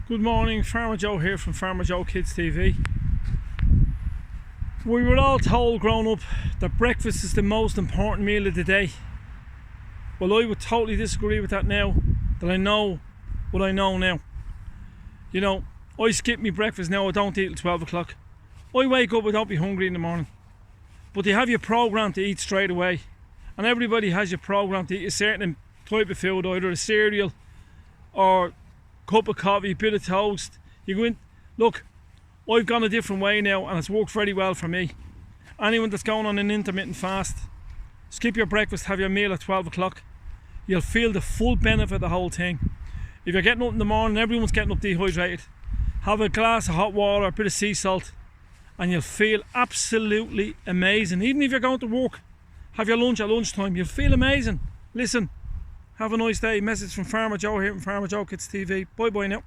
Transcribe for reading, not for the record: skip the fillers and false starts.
Good morning, Farmer Joe here from Farmer Joe Kids TV. We were all told growing up that breakfast is the most important meal of the day. Well, I would totally disagree with that now that I know what I know now. You know, I skip my breakfast now, I don't eat till 12 o'clock. I wake up, I don't be hungry in the morning. But they have your programme to eat straight away. And everybody has your programme to eat a certain type of food, either a cereal or cup of coffee, bit of toast. You go in, look, I've gone a different way now and it's worked very well for me. Anyone that's going on an intermittent fast, skip your breakfast, have your meal at 12 o'clock. You'll feel the full benefit of the whole thing. If you're getting up in the morning, everyone's getting up dehydrated. Have a glass of hot water, a bit of sea salt, and you'll feel absolutely amazing. Even if you're going to work, have your lunch at lunchtime, you'll feel amazing. Listen, have a nice day. Message from Farmer Joe here from Farmer Joe Kids TV. Bye bye now.